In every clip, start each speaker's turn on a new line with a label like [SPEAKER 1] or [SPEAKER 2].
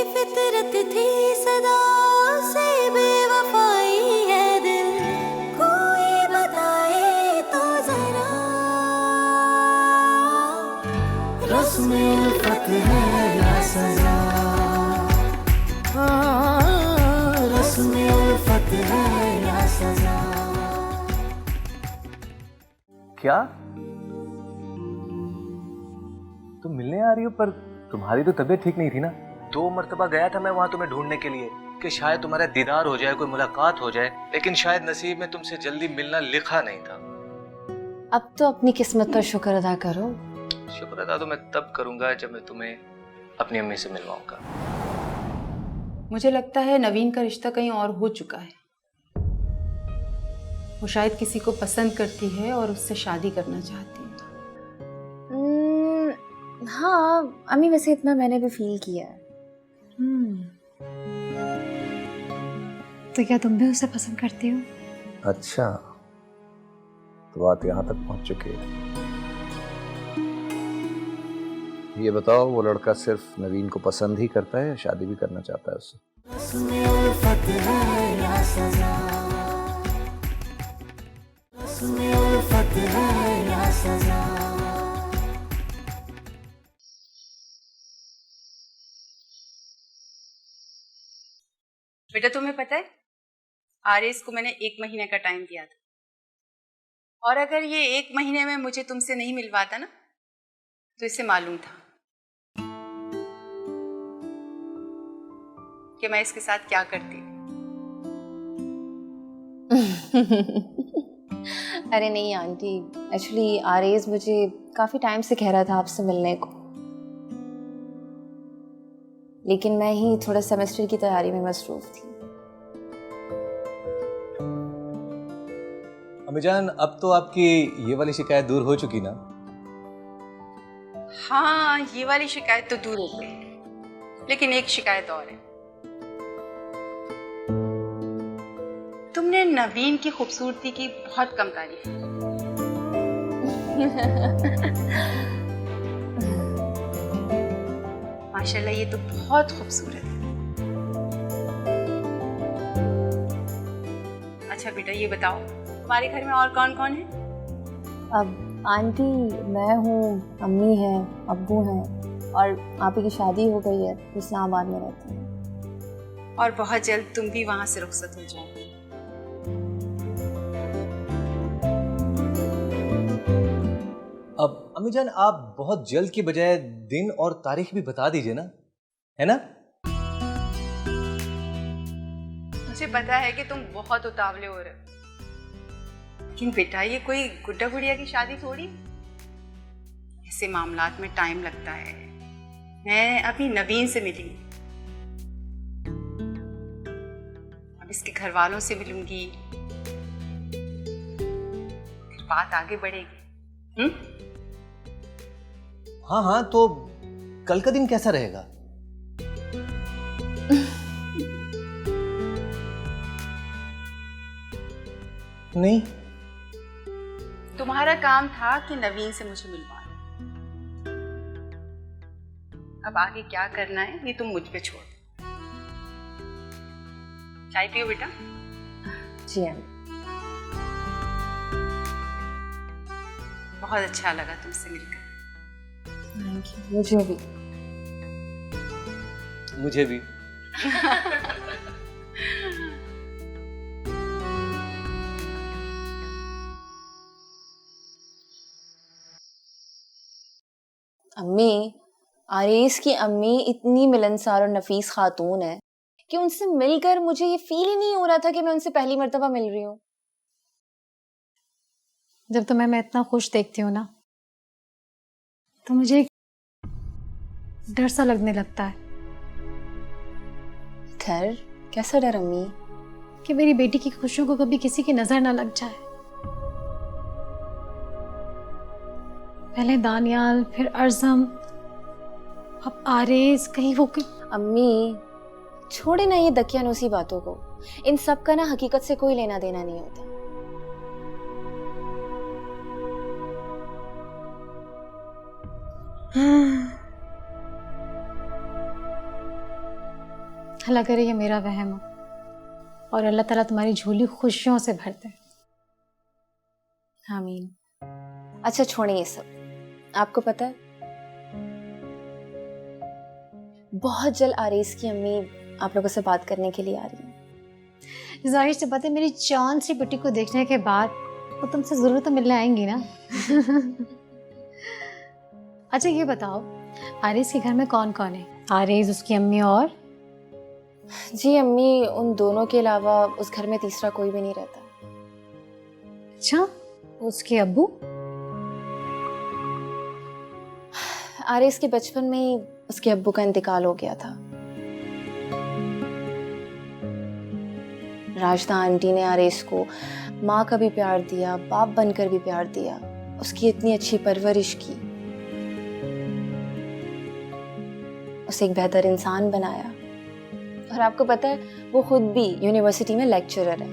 [SPEAKER 1] फितरत थी सदा से बेवफाई है दिल, कोई बताए तो जरा रस्म उल्फत है या सजा, रस्म उल्फत है या सजा।
[SPEAKER 2] क्या तुम मिलने आ रही हो? पर तुम्हारी तो तबीयत ठीक नहीं थी ना। 2 मर्तबा गया था मैं वहां तुम्हें ढूंढने के लिए कि शायद तुम्हारा दीदार हो जाए, कोई मुलाकात हो जाए, लेकिन शायद नसीब में तुमसे जल्दी मिलना लिखा नहीं था।
[SPEAKER 3] अब तो अपनी किस्मत पर शुक्र अदा करो।
[SPEAKER 2] शुक्र अदा तो मैं तब करूंगा जब मैं तुम्हें अपनी अम्मी से मिलवाऊंगा।
[SPEAKER 4] मुझे लगता है नवीन का रिश्ता कहीं और हो चुका है। वो शायद किसी को पसंद करती है और उससे शादी करना चाहती है।
[SPEAKER 3] हाँ अम्मी, वैसे इतना मैंने भी फील किया है।
[SPEAKER 5] तो क्या तुम भी उसे पसंद करती हो?
[SPEAKER 6] अच्छा, तो बात यहाँ तक पहुँच चुकी है। ये बताओ, वो लड़का सिर्फ नवीन को पसंद ही करता है या शादी भी करना चाहता है उससे?
[SPEAKER 4] बेटा तुम्हें पता है, आरएस को मैंने 1 महीने का टाइम दिया था, और अगर ये 1 महीने में मुझे तुमसे नहीं मिलवाता ना, तो इसे मालूम था कि मैं इसके साथ क्या करती।
[SPEAKER 3] अरे नहीं आंटी, एक्चुअली आरएस मुझे काफी टाइम से कह रहा था आपसे मिलने को, लेकिन मैं ही थोड़ा सेमेस्टर की तैयारी में मसरूफ थी।
[SPEAKER 2] अम्मीजान, अब तो आपकी ये वाली शिकायत दूर हो चुकी ना?
[SPEAKER 4] हाँ, ये वाली शिकायत तो दूर हो गई, लेकिन एक शिकायत और है। तुमने नवीन की खूबसूरती की बहुत कम तारीफ की। माशाल्लाह, ये तो बहुत खूबसूरत है। अच्छा बेटा, ये बताओ तुम्हारे घर में और कौन कौन है?
[SPEAKER 3] अब आंटी, मैं हूँ, अम्मी हैं, अब्बू हैं, और आपी की शादी हो गई है, इस्लामाबाद में रहती हैं।
[SPEAKER 4] और बहुत जल्द तुम भी वहां से रुखसत हो जाओगे।
[SPEAKER 2] अब अम्मीजान, आप बहुत जल्द की बजाय दिन और तारीख भी बता दीजिए ना, है ना?
[SPEAKER 4] मुझे पता है कि तुम बहुत उतावले हो रहे हो, लेकिन बेटा ये कोई गुड्डा गुड़िया की शादी थोड़ी। ऐसे मामलात में टाइम लगता है। मैं अभी नवीन से मिली, अब इसके घर वालों से मिलूंगी, फिर बात आगे बढ़ेगी।
[SPEAKER 2] हाँ हाँ, तो कल का दिन कैसा रहेगा? नहीं,
[SPEAKER 4] तुम्हारा काम था कि नवीन से मुझे मिलवाना। अब आगे क्या करना है ये तुम मुझ पे छोड़ दो। चाय पियो बेटा।
[SPEAKER 3] जी आंटी।
[SPEAKER 4] बहुत अच्छा लगा तुमसे मिलकर।
[SPEAKER 3] Thank you. मुझे भी।
[SPEAKER 2] मुझे भी।
[SPEAKER 3] अम्मी, आरेस की अम्मी इतनी मिलनसार और नफीस खातून है कि उनसे मिलकर मुझे ये फील ही नहीं हो रहा था कि मैं उनसे पहली मर्तबा मिल रही हूँ।
[SPEAKER 5] जब तुम्हें मैं इतना खुश देखती हूँ ना, तो मुझे एक डर सा लगने लगता है।
[SPEAKER 3] डर? कैसा डर अम्मी?
[SPEAKER 5] कि मेरी बेटी की खुशियों को कभी किसी की नजर ना लग जाए। पहले दानियाल, फिर अर्ज़म, अब आरेस, कहीं वो
[SPEAKER 3] अम्मी छोड़े ना ये दकियानूसी बातों को। इन सब का ना हकीकत से कोई लेना देना नहीं होता।
[SPEAKER 5] अल्लाह करे ये मेरा वहम हो और अल्लाह ताला तुम्हारी झोली खुशियों से भर दे।
[SPEAKER 3] आमीन। अच्छा छोड़िए ये सब, आपको पता है बहुत जल्द आरेस की अम्मी आप लोगों से बात करने के लिए आ रही हैं।
[SPEAKER 5] जाहिर सी बात है, मेरी चांद सी बेटी को देखने के बाद वो तुमसे जरूर तो मिलने आएंगी ना। अच्छा ये बताओ, आरेस के घर में कौन कौन है? आरेस, उसकी अम्मी और?
[SPEAKER 3] जी अम्मी, उन दोनों के अलावा उस घर में तीसरा कोई भी नहीं रहता।
[SPEAKER 5] अच्छा, उसके अब्बू?
[SPEAKER 3] आरेस के बचपन में ही उसके अब्बू का इंतकाल हो गया था। राजदा आंटी ने आरेस को माँ का भी प्यार दिया, बाप बनकर भी प्यार दिया, उसकी इतनी अच्छी परवरिश की, उसे एक बेहतर इंसान बनाया। और आपको पता है वो खुद भी यूनिवर्सिटी में लेक्चरर है।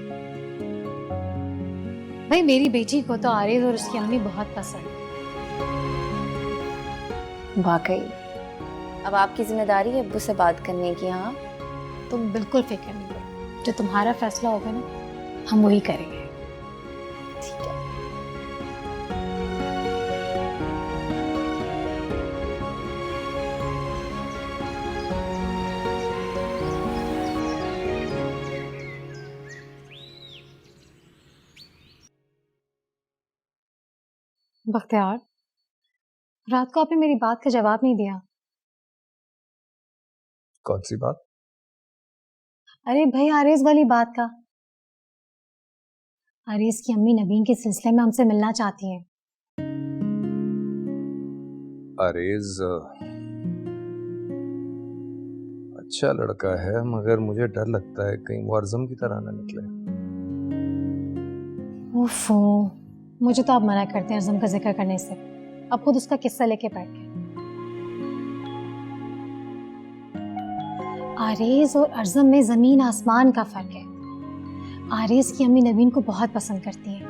[SPEAKER 5] भाई मेरी बेटी को तो आरेस और उसकी अम्मी बहुत पसंद है।
[SPEAKER 3] वाकई अब आपकी जिम्मेदारी है अब्बू से बात करने की। हाँ,
[SPEAKER 5] तुम बिल्कुल फिक्र नहीं करो, जो तुम्हारा फैसला होगा ना हम वही करेंगे।
[SPEAKER 3] ठीक है।
[SPEAKER 5] बख्तियार, रात को आपने मेरी बात का जवाब नहीं दिया।
[SPEAKER 6] कौन सी बात?
[SPEAKER 5] अरे भाई आरेस वाली बात का। आरेस की अम्मी नवीन के सिलसिले में हमसे मिलना चाहती हैं।
[SPEAKER 6] आरेज अच्छा लड़का है, मगर मुझे डर लगता है कहीं वो अर्जम की तरह ना निकले।
[SPEAKER 5] ओफो, मुझे तो आप मना करते हैं अर्जम का जिक्र करने से। अब खुद उसका किस्सा लेके बैठ गए। आरेज और अर्जम में जमीन आसमान का फर्क है। आरेज की अम्मी नवीन को बहुत पसंद करती हैं,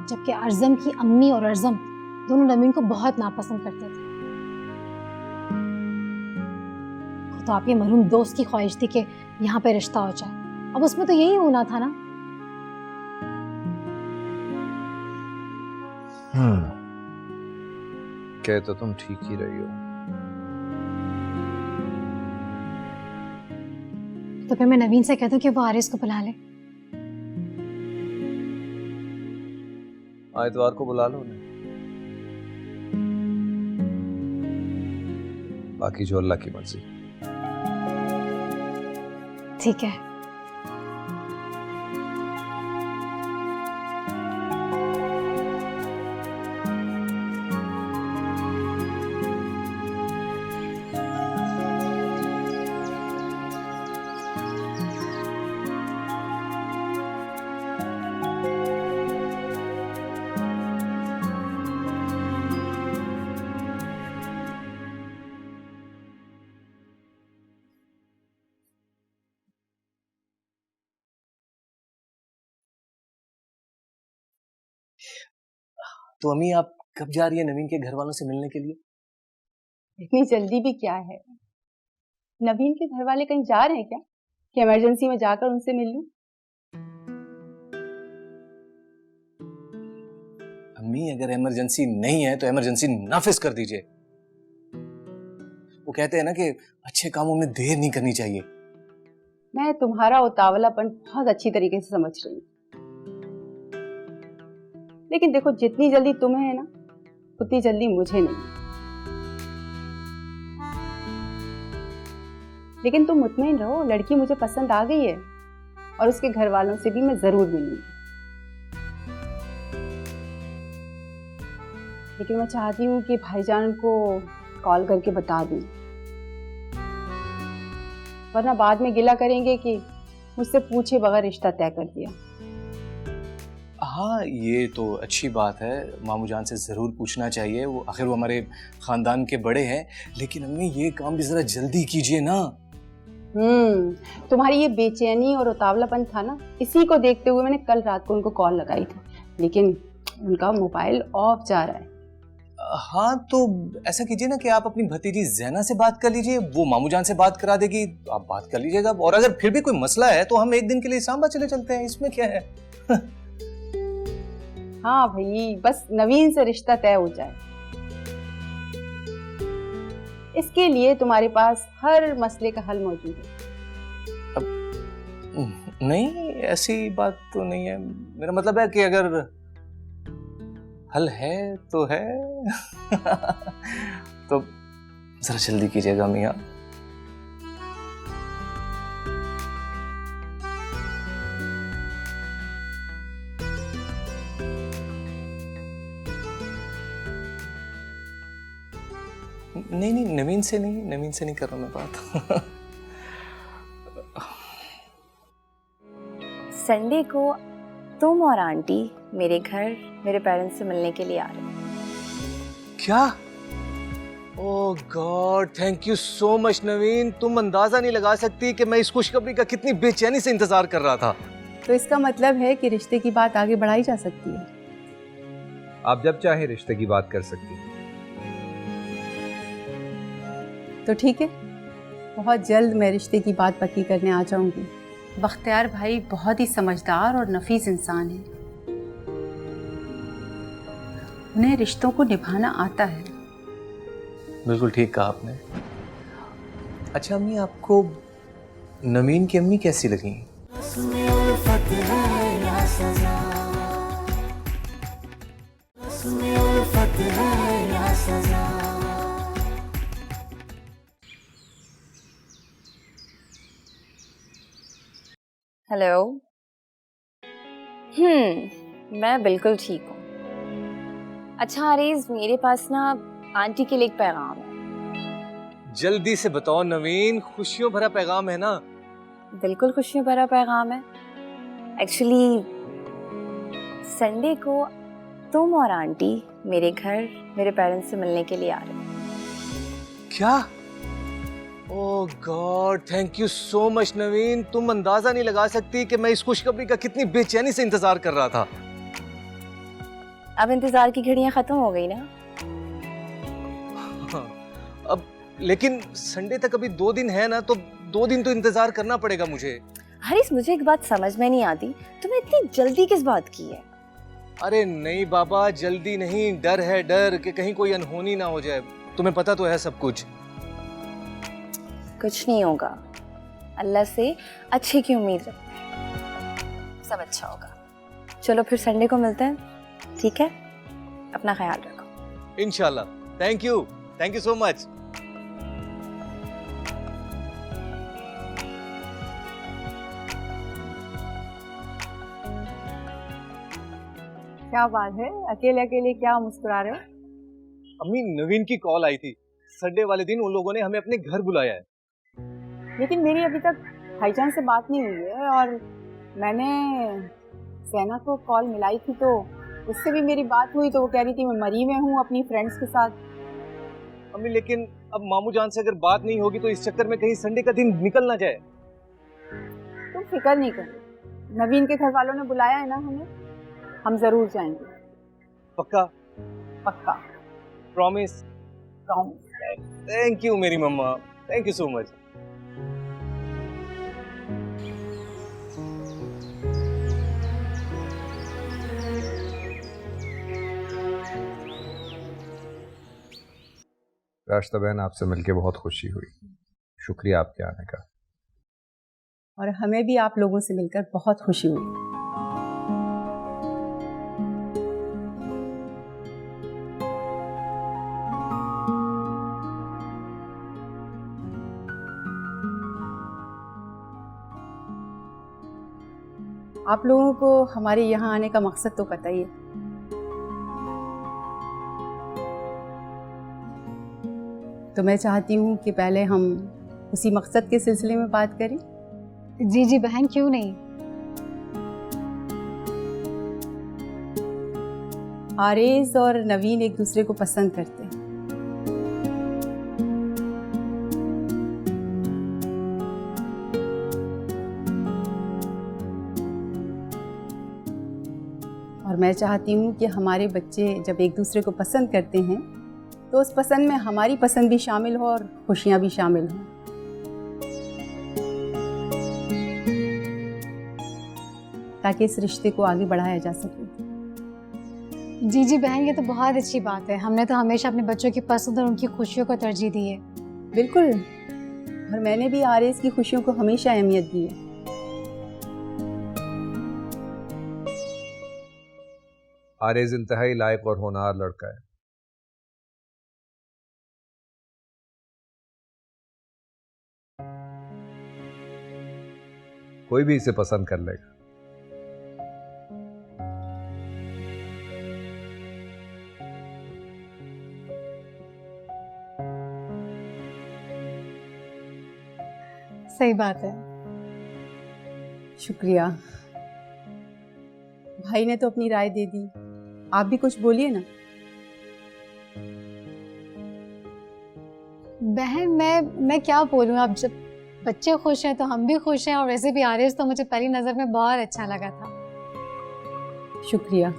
[SPEAKER 5] जबकि अर्जम की अम्मी और अर्जम दोनों नवीन को बहुत नापसंद करते थे। तो आपके मरहूम दोस्त की ख्वाहिश थी कि यहाँ पे रिश्ता हो जाए। अब उसमें तो यही होना था ना।
[SPEAKER 6] कह तो तुम ठीक ही रही हो।
[SPEAKER 5] तो फिर मैं नवीन से कहता हूँ कि वो आरिस को बुला ले।
[SPEAKER 6] आइतवार को बुला लो उन्हें, बाकी जो अल्लाह की मर्जी।
[SPEAKER 5] ठीक है।
[SPEAKER 2] तो अम्मी आप कब जा रही है नवीन के घर वालों से मिलने के लिए?
[SPEAKER 4] इतनी जल्दी भी क्या है? नवीन के घर वाले कहीं जा रहे हैं क्या कि इमरजेंसी में जाकर उनसे मिल लूं?
[SPEAKER 2] अम्मी अगर इमरजेंसी नहीं है तो इमरजेंसी नाफिज कर दीजिए। वो कहते हैं ना कि अच्छे कामों में देर नहीं करनी चाहिए।
[SPEAKER 4] मैं तुम्हारा उतावलापन बहुत अच्छी तरीके से समझ रही हूँ, लेकिन देखो जितनी जल्दी तुम्हें है ना उतनी जल्दी मुझे नहीं। लेकिन तुम मुतमईन रहो, लड़की मुझे पसंद आ गई है और उसके घर वालों से भी मैं जरूर मिलूंगी। लेकिन मैं चाहती हूँ कि भाईजान को कॉल करके बता दूं, वरना बाद में गिला करेंगे कि मुझसे पूछे बगैर रिश्ता तय कर दिया।
[SPEAKER 2] हाँ ये तो अच्छी बात है, मामू जान से ज़रूर पूछना चाहिए, वो आखिर वो हमारे ख़ानदान के बड़े हैं। लेकिन अम्मी ये काम भी ज़रा जल्दी कीजिए ना।
[SPEAKER 4] तुम्हारी ये बेचैनी और उतावलापन था ना, इसी को देखते हुए मैंने कल रात को उनको कॉल लगाई थी, लेकिन उनका मोबाइल ऑफ जा रहा है।
[SPEAKER 2] हाँ तो ऐसा कीजिए ना कि आप अपनी भतीजी जैना से बात कर लीजिए, वो मामू जान से बात करा देगी, आप बात कर लीजिएगा। और अगर फिर भी कोई मसला है तो हम एक दिन के लिए सांबा चले चलते हैं, इसमें क्या है।
[SPEAKER 4] हाँ भाई, बस नवीन से रिश्ता तय हो जाए, इसके लिए तुम्हारे पास हर मसले का हल मौजूद है।
[SPEAKER 2] नहीं, ऐसी बात तो नहीं है, मेरा मतलब है कि अगर हल है तो है। तो जरा जल्दी कीजिएगा मियाँ। नहीं नहीं, नवीन से नहीं कर रहा मैं बात।
[SPEAKER 3] संडे को तुम और आंटी मेरे घर मेरे पेरेंट्स से मिलने के लिए आ रहे हो।
[SPEAKER 2] क्या? Oh god, thank you so much Naveen. तुम अंदाजा नहीं लगा सकती कि मैं इस खुशखबरी का कितनी बेचैनी से इंतजार कर रहा था।
[SPEAKER 4] तो इसका मतलब है कि रिश्ते की बात आगे बढ़ाई जा सकती है।
[SPEAKER 6] आप जब चाहे रिश्ते की बात कर सकती हैं।
[SPEAKER 4] तो ठीक है, बहुत जल्द मैं रिश्ते की बात पक्की करने आ जाऊंगी। बख्तियार भाई बहुत ही समझदार और नफीस इंसान है, उन्हें रिश्तों को निभाना आता है।
[SPEAKER 2] बिल्कुल ठीक कहा आपने। अच्छा अम्मी, आपको नवीन की अम्मी कैसी लगी?
[SPEAKER 1] रस्म उल्फत है या सजा, रस्म उल्फत है या सजा।
[SPEAKER 3] हेलो। मैं बिल्कुल ठीक हूँ। अच्छा आरीज, मेरे पास ना आंटी के लिए एक पैगाम है।
[SPEAKER 2] जल्दी से बताओ नवीन, खुशियों भरा पैगाम है ना?
[SPEAKER 3] बिल्कुल खुशियों भरा पैगाम है। एक्चुअली संडे को तुम और आंटी मेरे घर मेरे पेरेंट्स से मिलने के लिए आ रहे हो।
[SPEAKER 2] क्या? Oh god, thank you so much Naveen. तुम अंदाजा नहीं लगा सकती कि मैं इस खुशखबरी का कितनी बेचैनी से इंतजार कर रहा था।
[SPEAKER 3] अब इंतजार की घड़ियां खत्म हो गई ना।
[SPEAKER 2] अब लेकिन संडे तक अभी 2 दिन है ना, तो 2 दिन तो इंतजार करना पड़ेगा मुझे।
[SPEAKER 3] हरीश, मुझे एक बात समझ में नहीं आती, तुम्हें इतनी जल्दी किस बात की है?
[SPEAKER 2] अरे नहीं बाबा, जल्दी नहीं, डर है, डर कि कहीं कोई अनहोनी ना हो जाए। तुम्हें पता तो है सब कुछ।
[SPEAKER 3] कुछ नहीं होगा, अल्लाह से अच्छे की उम्मीद रखते हैं, सब अच्छा होगा। चलो फिर संडे को मिलते हैं, ठीक है? अपना ख्याल रखो।
[SPEAKER 2] इंशाल्लाह। Thank you so much.
[SPEAKER 4] क्या बात है, अकेले अकेले क्या मुस्कुरा रहे हो?
[SPEAKER 2] अम्मी, नवीन की कॉल आई थी। संडे वाले दिन उन लोगों ने हमें अपने घर बुलाया है।
[SPEAKER 4] लेकिन मेरी अभी तक भाईजान से बात नहीं हुई है, और मैंने सैना को कॉल मिलाई थी तो उससे भी मेरी बात हुई, तो वो कह रही थी मैं मरी में हूँ अपनी फ्रेंड्स के साथ।
[SPEAKER 2] अम्मी लेकिन अब मामू जान से अगर बात नहीं होगी तो इस चक्कर में कहीं संडे का दिन निकल ना जाए।
[SPEAKER 4] तुम फिक्र नहीं करो, नवीन के घर वालों ने बुलाया है ना हमें, हम जरूर जाएंगे।
[SPEAKER 2] पक्का?
[SPEAKER 4] पक्का,
[SPEAKER 2] प्रॉमिस?
[SPEAKER 4] प्रॉमिस।
[SPEAKER 2] थैंक यू मेरी मम्मा, thank you so much.
[SPEAKER 6] Rashida बहन, आपसे मिलके बहुत खुशी हुई। शुक्रिया आपके आने का।
[SPEAKER 4] और हमें भी आप लोगों से मिलकर बहुत खुशी हुई। आप लोगों को हमारे यहाँ आने का मकसद तो पता ही है। तो मैं चाहती हूँ कि पहले हम उसी मकसद के सिलसिले में बात करें।
[SPEAKER 5] जी जी बहन, क्यों नहीं।
[SPEAKER 4] आरेज और नवीन एक दूसरे को पसंद करते हैं, और मैं चाहती हूँ कि हमारे बच्चे जब एक दूसरे को पसंद करते हैं तो उस पसंद में हमारी पसंद भी शामिल हो और खुशियाँ भी शामिल हों। ताकि इस रिश्ते को आगे बढ़ाया जा सके।
[SPEAKER 5] जी जी बहन, ये तो बहुत अच्छी बात है। हमने तो हमेशा अपने बच्चों की पसंद और उनकी खुशियों को तरजीह दी है।
[SPEAKER 4] बिल्कुल, और मैंने भी आरएस की खुशियों को हमेशा अहमियत दी है।
[SPEAKER 6] आरेज इंतहाई लायक और होनहार लड़का है। कोई भी इसे पसंद कर लेगा।
[SPEAKER 5] सही बात है।
[SPEAKER 4] शुक्रिया। भाई ने तो अपनी राय दे दी, आप भी कुछ बोलिए ना।
[SPEAKER 5] बहन मैं क्या बोलूँ, अब जब बच्चे खुश हैं तो हम भी खुश हैं। और वैसे भी आरिस तो मुझे पहली नज़र में बहुत अच्छा लगा था।
[SPEAKER 4] शुक्रिया।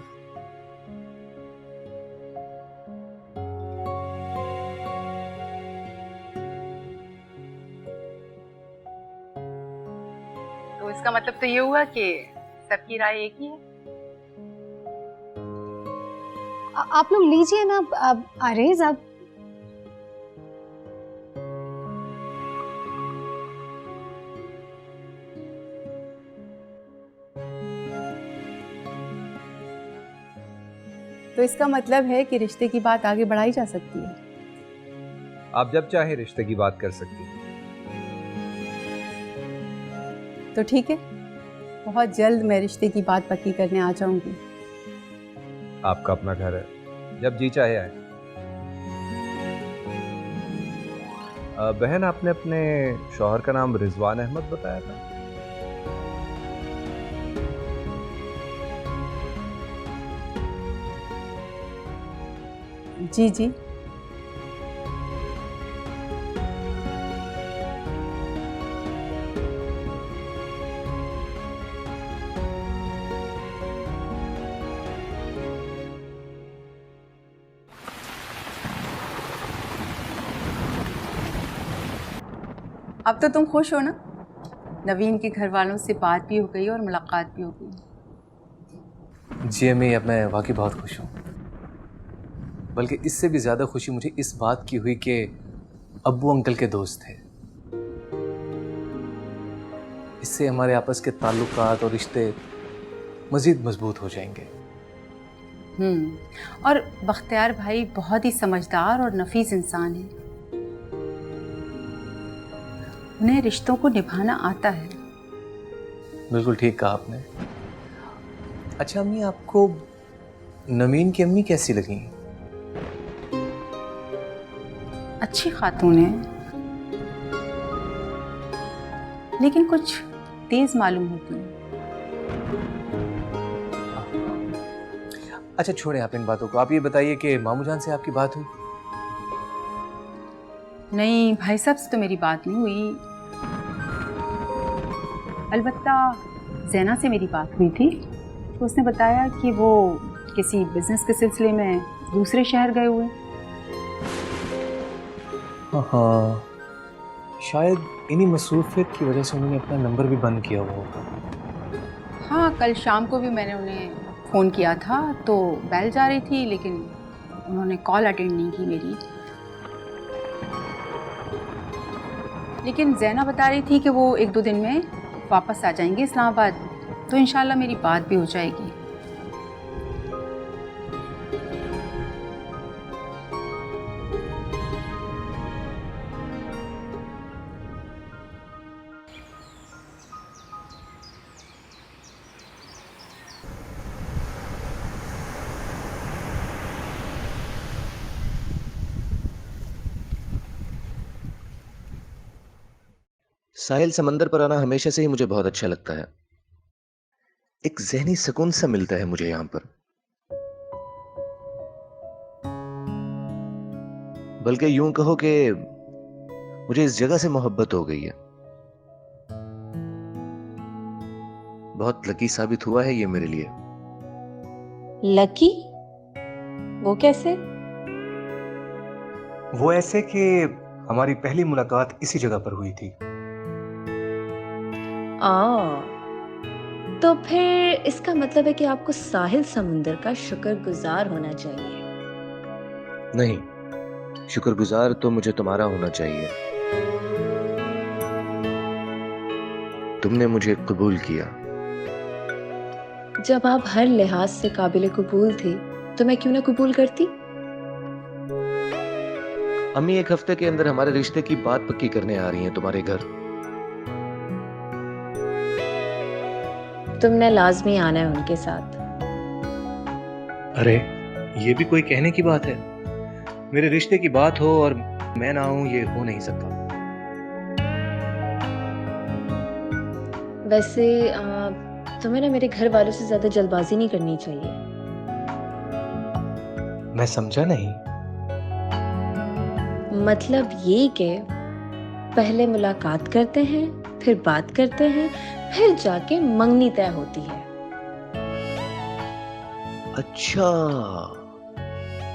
[SPEAKER 4] तो इसका मतलब तो ये हुआ कि सबकी राय एक ही है।
[SPEAKER 5] आप लोग लीजिए ना अब आरिस। अब
[SPEAKER 4] तो इसका मतलब है कि रिश्ते की बात आगे बढ़ाई जा सकती है।
[SPEAKER 6] आप जब चाहे रिश्ते की बात कर सकती हैं।
[SPEAKER 4] तो ठीक है, बहुत जल्द मैं रिश्ते की बात पक्की करने आ जाऊंगी।
[SPEAKER 6] आपका अपना घर है, जब जी चाहे आए। बहन, आपने अपने शौहर का नाम रिजवान अहमद बताया था।
[SPEAKER 4] जी जी। अब तो तुम खुश हो ना? नवीन के घर वालों से बात भी हो गई और मुलाकात भी हो गई।
[SPEAKER 2] जी अम्मी, अब मैं वाकई बहुत खुश हूँ। बल्कि इससे भी ज़्यादा खुशी मुझे इस बात की हुई कि अब्बू अंकल के दोस्त थे। इससे हमारे आपस के ताल्लुकात और रिश्ते मज़ीद मजबूत हो जाएंगे।
[SPEAKER 4] और बख्तियार भाई बहुत ही समझदार और नफीस इंसान है। उन्हें रिश्तों को निभाना आता है।
[SPEAKER 2] बिल्कुल ठीक कहा आपने। अच्छा अम्मी, आपको नवीन की अम्मी कैसी लगी?
[SPEAKER 4] अच्छी खातून है, लेकिन कुछ तेज मालूम होती है।
[SPEAKER 2] अच्छा छोड़े आप इन बातों को। आप ये बताइए कि मामू जान से आपकी बात हुई?
[SPEAKER 4] नहीं, भाई साहब से तो मेरी बात नहीं हुई। अलबत्ता ज़ैना से मेरी बात हुई थी, तो उसने बताया कि वो किसी बिजनेस के सिलसिले में दूसरे शहर गए हुए।
[SPEAKER 2] हाँ, शायद इन्हीं मसरूफियत की वजह से उन्होंने अपना नंबर भी बंद किया हुआ होगा।
[SPEAKER 4] हाँ, कल शाम को भी मैंने उन्हें फ़ोन किया था तो बेल जा रही थी, लेकिन उन्होंने कॉल अटेंड नहीं की मेरी। लेकिन ज़ैना बता रही थी कि वो 1-2 दिन में वापस आ जाएंगे इस्लामाबाद, तो इंशाल्लाह मेरी बात भी हो जाएगी।
[SPEAKER 7] साहिल, समंदर पर आना हमेशा से ही मुझे बहुत अच्छा लगता है। एक ज़हनी सुकून सा मिलता है मुझे यहां पर। बल्कि यूं कहो कि मुझे इस जगह से मोहब्बत हो गई है। बहुत लकी साबित हुआ है ये मेरे लिए।
[SPEAKER 3] लकी? वो कैसे?
[SPEAKER 2] वो ऐसे कि हमारी पहली मुलाकात इसी जगह पर हुई थी।
[SPEAKER 3] तो फिर इसका मतलब है कि आपको साहिल समुंदर का शुक्रगुजार होना चाहिए।
[SPEAKER 7] नहीं, शुक्रगुजार तो मुझे तुम्हारा होना चाहिए। तुमने मुझे कबूल किया।
[SPEAKER 3] जब आप हर लिहाज से काबिल कबूल थे तो मैं क्यों ना कबूल करती।
[SPEAKER 7] अम्मी 1 हफ्ते के अंदर हमारे रिश्ते की बात पक्की करने आ रही हैं तुम्हारे घर।
[SPEAKER 3] तुमने लाजमी आना है उनके साथ।
[SPEAKER 2] अरे ये भी कोई कहने की बात है? मेरे रिश्ते की बात हो और मैं ना आऊं, ये हो नहीं सकता।
[SPEAKER 3] वैसे तुम्हें ना मेरे घर वालों से ज्यादा जल्दबाजी नहीं करनी चाहिए।
[SPEAKER 2] मैं समझा नहीं।
[SPEAKER 3] मतलब ये कि पहले मुलाकात करते हैं, फिर बात करते हैं, फिर जाके मंगनी तय होती है।
[SPEAKER 7] अच्छा,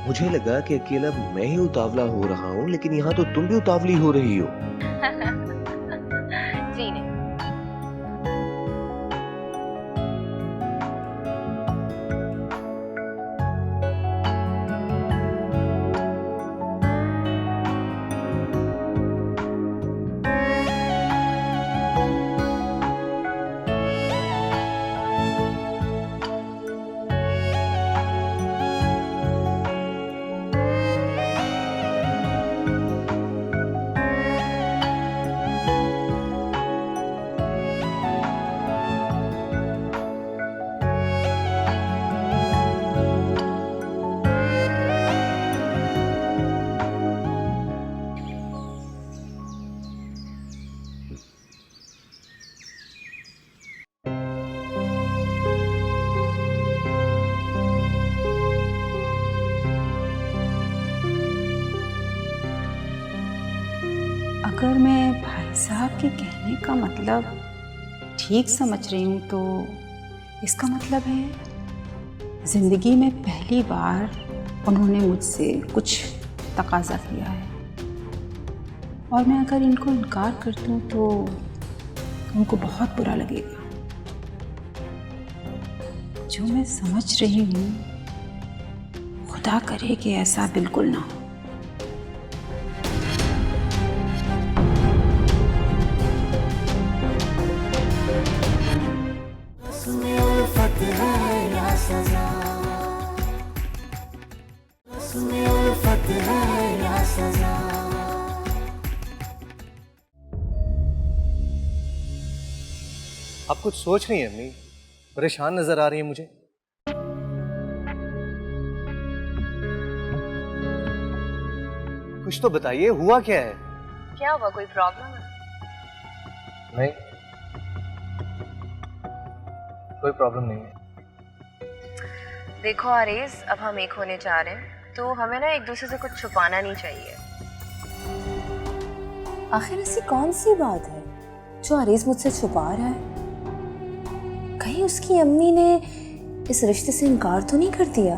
[SPEAKER 7] मुझे लगा कि अकेला मैं ही उतावला हो रहा हूँ, लेकिन यहाँ तो तुम भी उतावली हो रही हो।
[SPEAKER 3] जी नहीं।
[SPEAKER 4] अगर मैं भाई साहब के कहने का मतलब ठीक समझ रही हूँ तो इसका मतलब है ज़िंदगी में पहली बार उन्होंने मुझसे कुछ तकाजा किया है और मैं अगर इनको इनकार कर दूँ तो उनको बहुत बुरा लगेगा। जो मैं समझ रही हूँ, खुदा करे कि ऐसा बिल्कुल ना हो।
[SPEAKER 1] उसमें उल्फत है या सजा, उसमें उल्फत है या सजा।
[SPEAKER 2] आप कुछ सोच रही हैं अम्मी? परेशान नजर आ रही है मुझे। कुछ तो बताइए, हुआ क्या है?
[SPEAKER 3] क्या हुआ, कोई प्रॉब्लम है?
[SPEAKER 2] नहीं, कोई प्रॉब्लम नहीं है।
[SPEAKER 3] देखो आरेज, अब हम एक होने जा रहे हैं तो हमें ना एक दूसरे से कुछ छुपाना नहीं चाहिए। आखिर ऐसी कौन सी बात है जो आरेज मुझसे छुपा रहा है? कहीं उसकी अम्मी ने इस रिश्ते से इनकार तो नहीं कर दिया?